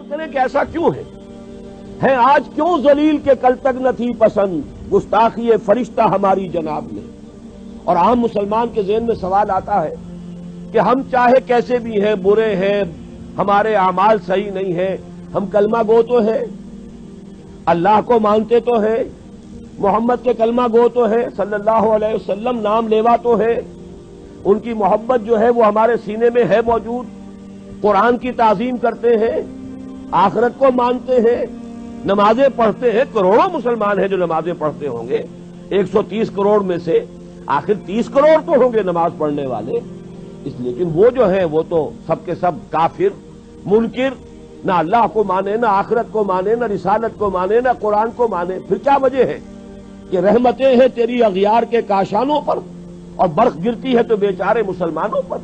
کریں کہ ایسا کیوں ہے آج کیوں ذلیل کے کل تک نہ تھی پسند گستاخی فرشتہ ہماری جناب نے. اور عام مسلمان کے ذہن میں سوال آتا ہے کہ ہم چاہے کیسے بھی ہیں، برے ہیں، ہمارے اعمال صحیح نہیں ہیں، ہم کلمہ گو تو ہیں، اللہ کو مانتے تو ہیں، محمد کے کلمہ گو تو ہیں، صلی اللہ علیہ وسلم نام لیوا تو ہے، ان کی محبت جو ہے وہ ہمارے سینے میں ہے موجود، قرآن کی تعظیم کرتے ہیں، آخرت کو مانتے ہیں، نمازیں پڑھتے ہیں. کروڑوں مسلمان ہیں جو نمازیں پڑھتے ہوں گے، 130 کروڑ میں سے آخر 30 کروڑ تو ہوں گے نماز پڑھنے والے. لیکن وہ جو ہیں وہ تو سب کے سب کافر، منکر، نہ اللہ کو مانے، نہ آخرت کو مانے، نہ رسالت کو مانے، نہ قرآن کو مانے. پھر کیا وجہ ہے کہ رحمتیں ہیں تیری اغیار کے کاشانوں پر اور برف گرتی ہے تو بیچارے مسلمانوں پر.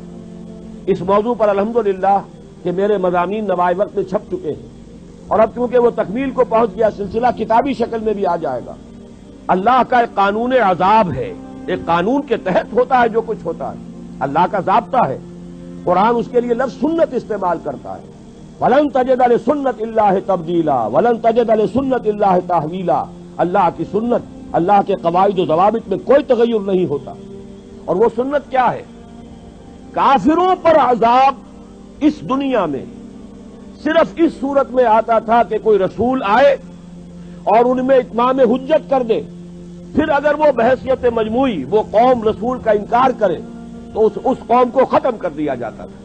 اس موضوع پر الحمدللہ کہ میرے مضامین نوائے وقت میں چھپ چکے ہیں، اور اب کیونکہ وہ تکمیل کو پہنچ گیا، سلسلہ کتابی شکل میں بھی آ جائے گا. اللہ کا ایک قانون عذاب ہے، ایک قانون کے تحت ہوتا ہے جو کچھ ہوتا ہے، اللہ کا ضابطہ ہے. قرآن اس کے لیے لفظ سنت استعمال کرتا ہے. وَلَن تَجِدَ لِسُنَّتِ اللَّهِ تَبْدِيلًا وَلَن تَجِدَ لِسُنَّتِ اللَّهِ تَحْوِيلًا. اللہ کی سنت، اللہ کے قواعد و ضوابط میں کوئی تغیر نہیں ہوتا. اور وہ سنت کیا ہے؟ کافروں پر عذاب اس دنیا میں صرف اس صورت میں آتا تھا کہ کوئی رسول آئے اور ان میں اتمام حجت کر دے، پھر اگر وہ بحیثیت مجموعی وہ قوم رسول کا انکار کرے تو اس قوم کو ختم کر دیا جاتا تھا.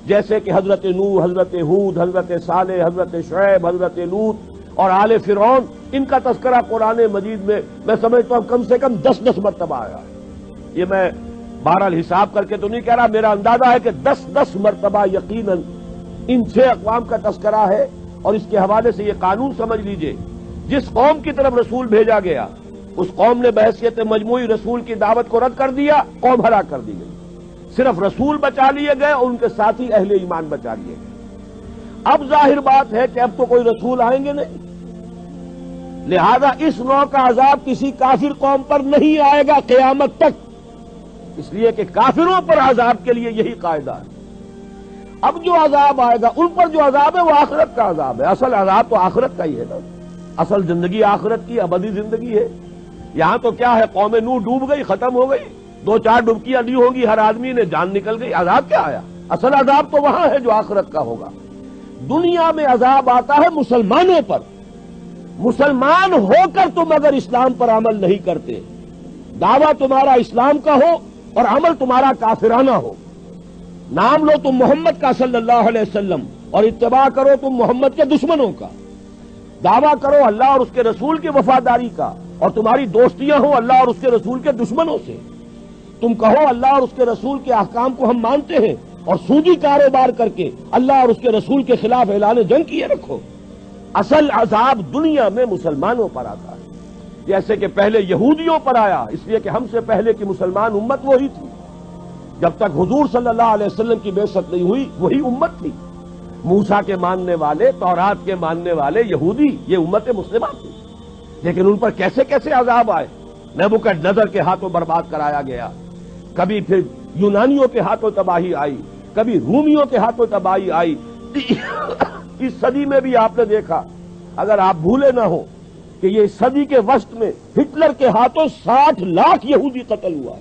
جیسے کہ حضرت نوح، حضرت ہود، حضرت صالح، حضرت شعیب، حضرت لوط اور آل فرعون، ان کا تذکرہ قرآن مجید میں سمجھتا ہوں کم سے کم 10 مرتبہ آیا ہے. یہ میں بہرحال حساب کر کے تو نہیں کہہ رہا، میرا اندازہ ہے کہ 10 مرتبہ یقیناً ان 6 اقوام کا تذکرہ ہے. اور اس کے حوالے سے یہ قانون سمجھ لیجئے، جس قوم کی طرف رسول بھیجا گیا اس قوم نے بحیثیت مجموعی رسول کی دعوت کو رد کر دیا، قوم ہلاک کر دی گئی. صرف رسول بچا لیے گئے اور ان کے ساتھی اہل ایمان بچا لیے گئے. اب ظاہر بات ہے کہ اب تو کوئی رسول آئیں گے نہیں، لہذا اس نوع کا عذاب کسی کافر قوم پر نہیں آئے گا قیامت تک، اس لیے کہ کافروں پر عذاب کے لیے یہی قاعدہ ہے. اب جو عذاب آئے گا ان پر جو عذاب ہے وہ آخرت کا عذاب ہے. اصل عذاب تو آخرت کا ہی ہے نا، اصل زندگی آخرت کی ابدی زندگی ہے. یہاں تو کیا ہے، قوم نوح ڈوب گئی، ختم ہو گئی، 2-4 ڈبکیاں دی ہوں گی، ہر آدمی نے جان نکل گئی. عذاب کیا آیا؟ اصل عذاب تو وہاں ہے جو آخرت کا ہوگا. دنیا میں عذاب آتا ہے مسلمانوں پر. مسلمان ہو کر تم اگر اسلام پر عمل نہیں کرتے، دعویٰ تمہارا اسلام کا ہو اور عمل تمہارا کافرانہ ہو، نام لو تم محمد کا صلی اللہ علیہ وسلم اور اتباع کرو تم محمد کے دشمنوں کا، دعویٰ کرو اللہ اور اس کے رسول کی وفاداری کا اور تمہاری دوستیاں ہوں اللہ اور اس کے رسول کے دشمنوں سے، تم کہو اللہ اور اس کے رسول کے احکام کو ہم مانتے ہیں اور سودی کاروبار کر کے اللہ اور اس کے رسول کے خلاف اعلان جنگ کیے رکھو. اصل عذاب دنیا میں مسلمانوں پر آتا ہے، جیسے کہ پہلے یہودیوں پر آیا، اس لیے کہ ہم سے پہلے کی مسلمان امت وہی تھی. جب تک حضور صلی اللہ علیہ وسلم کی بعثت نہیں ہوئی وہی امت تھی. موسیٰ کے ماننے والے، تورات کے ماننے والے یہودی، یہ امت مسلمہ تھی. لیکن ان پر کیسے کیسے عذاب آئے. نبوکدنضر کے ہاتھوں برباد کرایا گیا، کبھی پھر یونانیوں کے ہاتھوں تباہی آئی، کبھی رومیوں کے ہاتھوں تباہی آئی. اس صدی میں بھی آپ نے دیکھا، اگر آپ بھولے نہ ہو کہ یہ صدی کے وسط میں ہٹلر کے ہاتھوں 60 لاکھ یہودی قتل ہوا.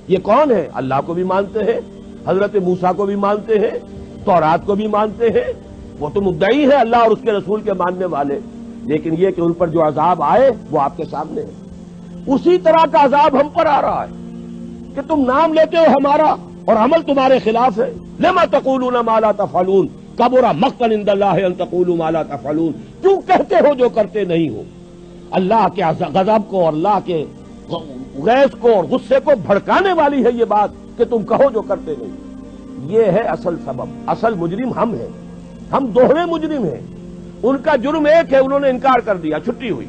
یہ کون ہے؟ اللہ کو بھی مانتے ہیں، حضرت موسیٰ کو بھی مانتے ہیں، تورات کو بھی مانتے ہیں، وہ تو مدعی ہیں اللہ اور اس کے رسول کے ماننے والے. لیکن یہ کہ ان پر جو عذاب آئے وہ آپ کے سامنے ہے. اسی طرح کا عذاب ہم پر آ رہا ہے کہ تم نام لیتے ہو ہمارا اور عمل تمہارے خلاف ہے. لما تقولون ما لا تفعلون کبر مقتا عند اللہ ان تقولوا ما لا تفعلون. کیوں کہتے ہو جو کرتے نہیں ہو؟ اللہ کے غضب کو اور اللہ کے غیظ کو اور غصے کو بھڑکانے والی ہے یہ بات کہ تم کہو جو کرتے نہیں. یہ ہے اصل سبب. اصل مجرم ہم ہیں، ہم دوہرے مجرم ہیں. ان کا جرم ایک ہے، انہوں نے انکار کر دیا، چھٹی ہوئی.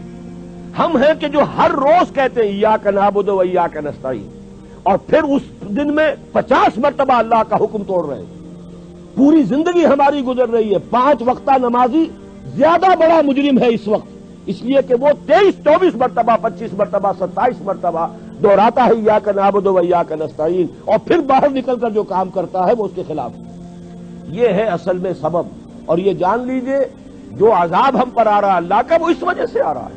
ہم ہیں کہ جو ہر روز کہتے ہیں ایاک نعبد و ایاک نستعین، اور پھر اس دن میں 50 مرتبہ اللہ کا حکم توڑ رہے ہیں. پوری زندگی ہماری گزر رہی ہے. 5 وقتہ نمازی زیادہ بڑا مجرم ہے اس وقت، اس لیے کہ وہ 23-24 مرتبہ، 25 مرتبہ، 27 مرتبہ دہراتا ہے ایاک نعبد و ایاک نستعین، اور پھر باہر نکل کر جو کام کرتا ہے وہ اس کے خلاف. یہ ہے اصل میں سبب. اور یہ جان لیجئے جو عذاب ہم پر آ رہا ہے اللہ کا وہ اس وجہ سے آ رہا ہے.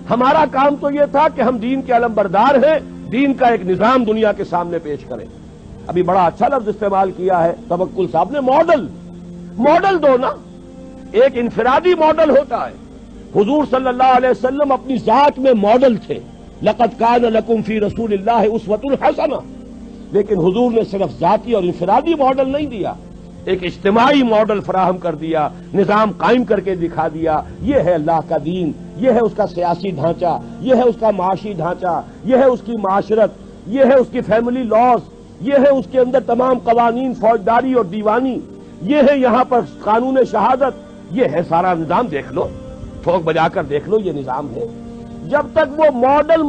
ہمارا کام تو یہ تھا کہ ہم دین کے علمبردار ہیں, دین کا ایک نظام دنیا کے سامنے پیش کریں. ابھی بڑا اچھا لفظ استعمال کیا ہے توکل صاحب نے, ماڈل دو نا. ایک انفرادی ماڈل ہوتا ہے. حضور صلی اللہ علیہ وسلم اپنی ذات میں ماڈل تھے, لقد کان لکم فی رسول اللہ اسوۃ حسنہ, لیکن حضور نے صرف ذاتی اور انفرادی ماڈل نہیں دیا, ایک اجتماعی ماڈل فراہم کر دیا, نظام قائم کر کے دکھا دیا. یہ ہے اللہ کا دین, یہ ہے اس کا سیاسی ڈھانچہ, یہ ہے اس کا معاشی ڈھانچہ, یہ ہے اس کی معاشرت, یہ ہے اس کی فیملی لاز, یہ ہے اس کے اندر تمام قوانین فوجداری اور دیوانی, یہ ہے یہاں پر قانون شہادت, یہ ہے سارا نظام. دیکھ لو, ٹھوک بجا کر دیکھ لو, یہ نظام ہے. جب تک وہ ماڈل